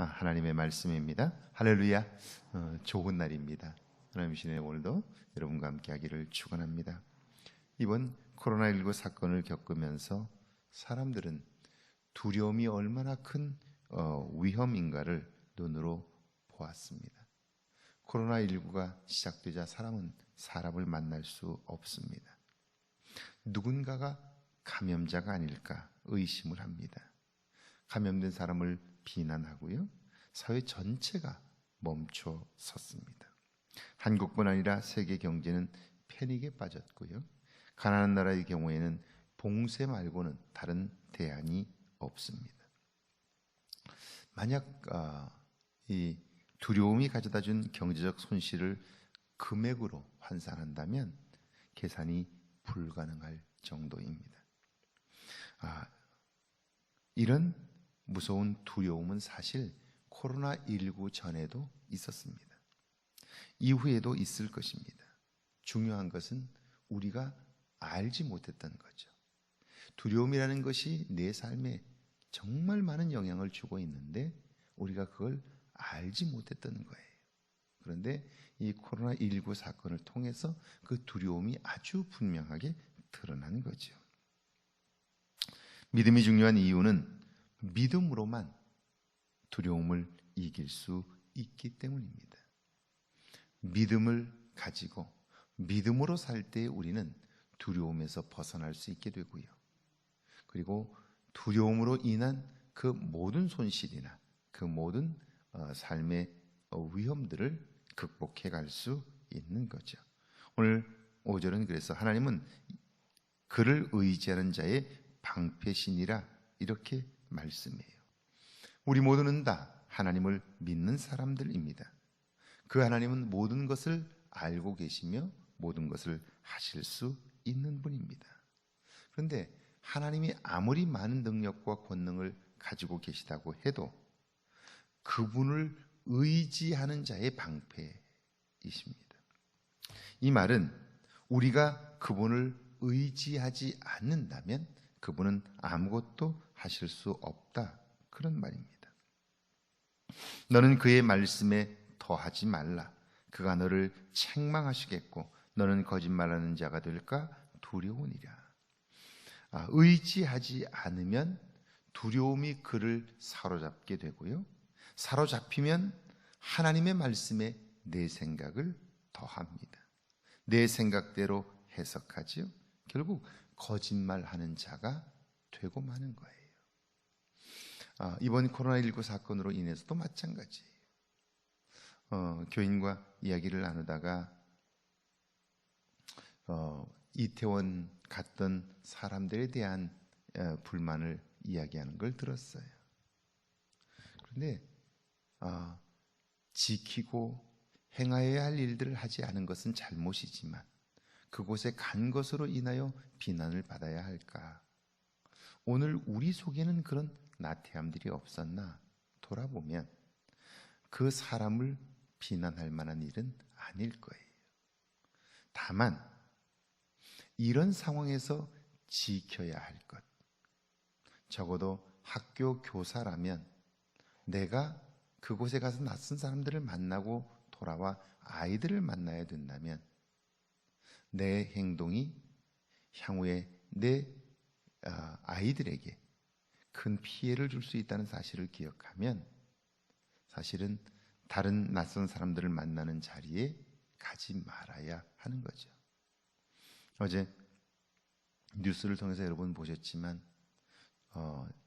하나님의 말씀입니다. 할렐루야. 좋은 날입니다. 하나님 신의 오늘도 여러분과 함께 하기를 축원합니다. 이번 코로나19 사건을 겪으면서 사람들은 두려움이 얼마나 큰 위험인가를 눈으로 보았습니다. 코로나19가 시작되자 사람은 사람을 만날 수 없습니다. 누군가가 감염자가 아닐까 의심을 합니다. 감염된 사람을 비난하고요, 사회 전체가 멈춰 섰습니다. 한국뿐 아니라 세계 경제는 패닉에 빠졌고요, 가난한 나라의 경우에는 봉쇄 말고는 다른 대안이 없습니다. 만약 이 두려움이 가져다준 경제적 손실을 금액으로 환산한다면 계산이 불가능할 정도입니다. 이런 무서운 두려움은 사실 코로나19 전에도 있었습니다. 이후에도 있을 것입니다. 중요한 것은 우리가 알지 못했던 거죠. 두려움이라는 것이 내 삶에 정말 많은 영향을 주고 있는데 우리가 그걸 알지 못했던 거예요. 그런데 이 코로나19 사건을 통해서 그 두려움이 아주 분명하게 드러난 거죠. 믿음이 중요한 이유는 믿음으로만 두려움을 이길 수 있기 때문입니다. 믿음을 가지고 믿음으로 살 때 우리는 두려움에서 벗어날 수 있게 되고요, 그리고 두려움으로 인한 그 모든 손실이나 그 모든 삶의 위험들을 극복해 갈 수 있는 거죠. 오늘 5절은 그래서 하나님은 그를 의지하는 자의 방패신이라 이렇게 말씀해요. 우리 모두는 다 하나님을 믿는 사람들입니다. 그 하나님은 모든 것을 알고 계시며 모든 것을 하실 수 있는 분입니다. 그런데 하나님이 아무리 많은 능력과 권능을 가지고 계시다고 해도 그분을 의지하는 자의 방패이십니다. 이 말은 우리가 그분을 의지하지 않는다면 그분은 아무것도 하실 수 없다, 그런 말입니다. 너는 그의 말씀에 더하지 말라. 그가 너를 책망하시겠고 너는 거짓말하는 자가 될까 두려우니라. 의지하지 않으면 두려움이 그를 사로잡게 되고요, 사로잡히면 하나님의 말씀에 내 생각을 더합니다. 내 생각대로 해석하지요. 결국 거짓말하는 자가 되고 마는 거예요. 이번 코로나19 사건으로 인해서도 마찬가지예요. 교인과 이야기를 나누다가 이태원 갔던 사람들에 대한 불만을 이야기하는 걸 들었어요. 그런데 지키고 행하여야 할 일들을 하지 않은 것은 잘못이지만 그곳에 간 것으로 인하여 비난을 받아야 할까? 오늘 우리 속에는 그런 나태함들이 없었나 돌아보면 그 사람을 비난할 만한 일은 아닐 거예요. 다만 이런 상황에서 지켜야 할 것, 적어도 학교 교사라면 내가 그곳에 가서 낯선 사람들을 만나고 돌아와 아이들을 만나야 된다면 내 행동이 향후에 내 아이들에게 큰 피해를 줄 수 있다는 사실을 기억하면 사실은 다른 낯선 사람들을 만나는 자리에 가지 말아야 하는 거죠. 어제 뉴스를 통해서 여러분 보셨지만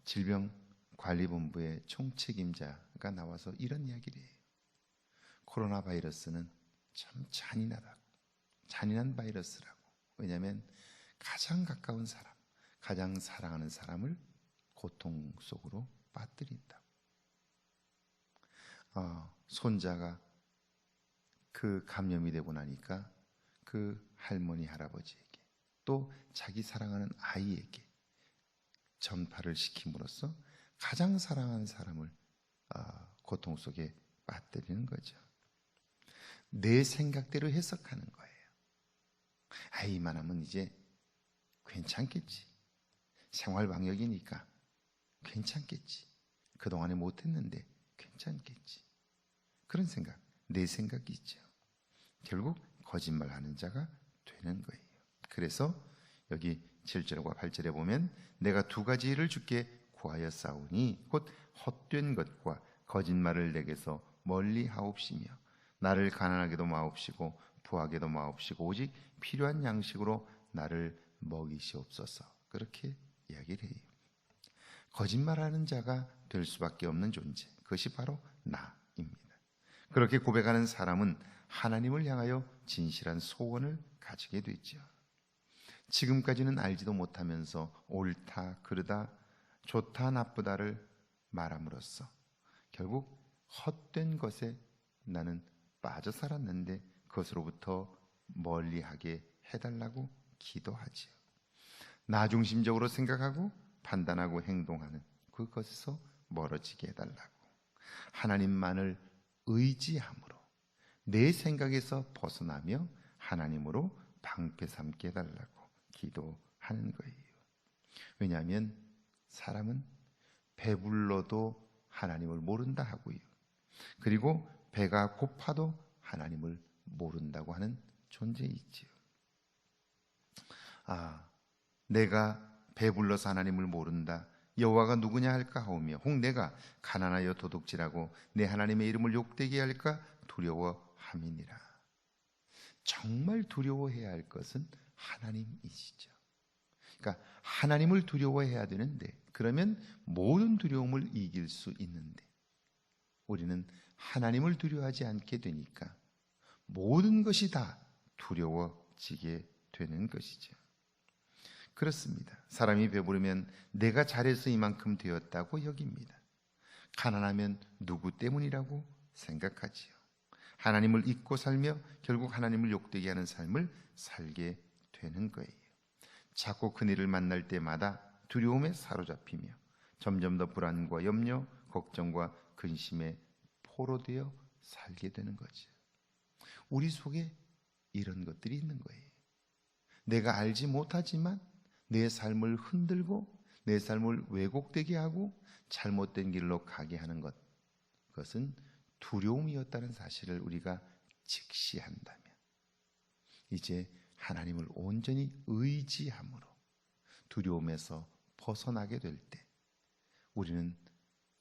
질병관리본부의 총책임자가 나와서 이런 이야기를 해요. 코로나 바이러스는 참 잔인한 바이러스라고. 왜냐하면 가장 가까운 사람, 가장 사랑하는 사람을 고통 속으로 빠뜨린다고. 손자가 그 감염이 되고 나니까 그 할머니, 할아버지에게 또 자기 사랑하는 아이에게 전파를 시킴으로써 가장 사랑하는 사람을 고통 속에 빠뜨리는 거죠. 내 생각대로 해석하는 거예요. 이만하면 이제 괜찮겠지. 생활 방역이니까 괜찮겠지. 그동안에 못했는데 그런 생각, 내 생각이 있죠. 결국 거짓말하는 자가 되는 거예요. 그래서 여기 7절과 8절에 보면 내가 두 가지 일을 주께 구하여 싸우니 곧 헛된 것과 거짓말을 내게서 멀리 하옵시며 나를 가난하게도 마옵시고 부하게도 마옵시고 오직 필요한 양식으로 나를 먹이시옵소서. 그렇게 이야기를 해요. 거짓말하는 자가 될 수밖에 없는 존재, 그것이 바로 나입니다. 그렇게 고백하는 사람은 하나님을 향하여 진실한 소원을 가지게 되죠. 지금까지는 알지도 못하면서 옳다, 그르다, 좋다, 나쁘다를 말함으로써 결국 헛된 것에 나는 빠져 살았는데 그것으로부터 멀리하게 해달라고 기도하지요. 나 중심적으로 생각하고 판단하고 행동하는 그것에서 멀어지게 해달라고, 하나님만을 의지함으로 내 생각에서 벗어나며 하나님으로 방패 삼게 해달라고 기도하는 거예요. 왜냐하면 사람은 배불러도 하나님을 모른다 하고요, 그리고 배가 고파도 하나님을 모른다고 하는 존재이지요. 내가 배불러서 하나님을 모른다, 여호와가 누구냐 할까 하오며 혹 내가 가난하여 도둑질하고 내 하나님의 이름을 욕되게 할까 두려워함이니라. 정말 두려워해야 할 것은 하나님이시죠. 그러니까 하나님을 두려워해야 되는데, 그러면 모든 두려움을 이길 수 있는데 우리는 하나님을 두려워하지 않게 되니까 모든 것이 다 두려워지게 되는 것이죠. 그렇습니다. 사람이 배부르면 내가 잘해서 이만큼 되었다고 여깁니다. 가난하면 누구 때문이라고 생각하지요. 하나님을 잊고 살며 결국 하나님을 욕되게 하는 삶을 살게 되는 거예요. 자꾸 그 일을 만날 때마다 두려움에 사로잡히며 점점 더 불안과 염려, 걱정과 근심에 포로되어 살게 되는 거죠. 우리 속에 이런 것들이 있는 거예요. 내가 알지 못하지만 내 삶을 흔들고 내 삶을 왜곡되게 하고 잘못된 길로 가게 하는 것, 그것은 두려움이었다는 사실을 우리가 직시한다면 이제 하나님을 온전히 의지함으로 두려움에서 벗어나게 될 때 우리는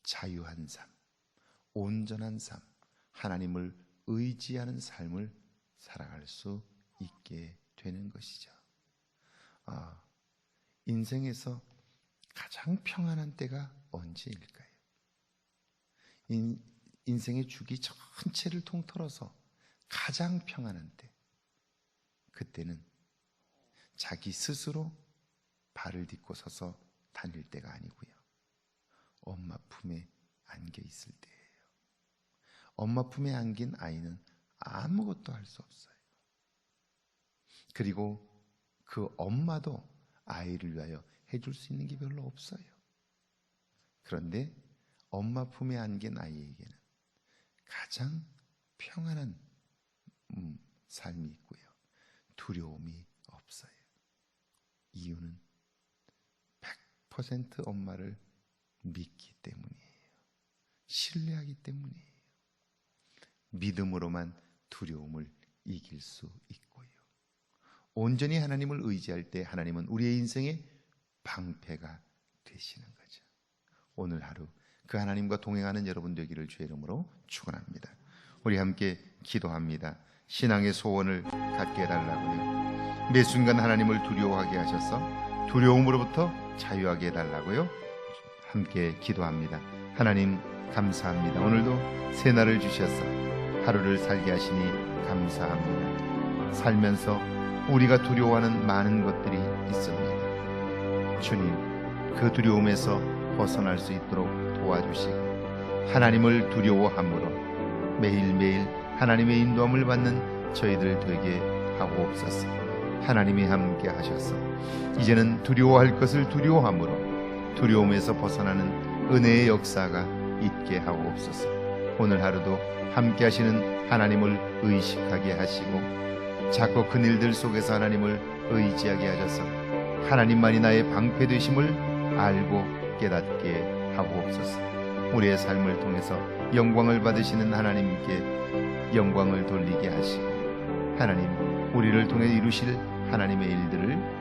자유한 삶, 온전한 삶, 하나님을 의지하는 삶을 살아갈 수 있게 되는 것이죠. 인생에서 가장 평안한 때가 언제일까요? 인생의 주기 전체를 통틀어서 가장 평안한 때, 그때는 자기 스스로 발을 딛고 서서 다닐 때가 아니고요, 엄마 품에 안겨 있을 때예요. 엄마 품에 안긴 아이는 아무것도 할 수 없어요. 그리고 그 엄마도 아이를 위하여 해줄 수 있는 게 별로 없어요. 그런데 엄마 품에 안긴 아이에게는 가장 평안한 삶이 있고요, 두려움이 없어요. 이유는 100% 엄마를 믿기 때문이에요. 신뢰하기 때문이에요. 믿음으로만 두려움을 이길 수 있고요, 온전히 하나님을 의지할 때 하나님은 우리의 인생의 방패가 되시는 거죠. 오늘 하루 그 하나님과 동행하는 여러분 되기를 주의 이름으로 축원합니다. 우리 함께 기도합니다. 신앙의 소원을 갖게 해달라고요, 매 순간 하나님을 두려워하게 하셔서 두려움으로부터 자유하게 해달라고요, 함께 기도합니다. 하나님 감사합니다. 오늘도 새날을 주셔서 하루를 살게 하시니 감사합니다. 살면서 우리가 두려워하는 많은 것들이 있습니다. 주님, 그 두려움에서 벗어날 수 있도록 도와주시고 하나님을 두려워함으로 매일매일 하나님의 인도함을 받는 저희들 되게 하옵소서. 하나님이 함께 하셔서 이제는 두려워할 것을 두려워함으로 두려움에서 벗어나는 은혜의 역사가 있게 하옵소서. 오늘 하루도 함께 하시는 하나님을 의식하게 하시고 자꾸 그 일들 속에서 하나님을 의지하게 하셔서 하나님만이 나의 방패 되심을 알고 깨닫게 하옵소서. 우리의 삶을 통해서 영광을 받으시는 하나님께 영광을 돌리게 하시고 하나님 우리를 통해 이루실 하나님의 일들을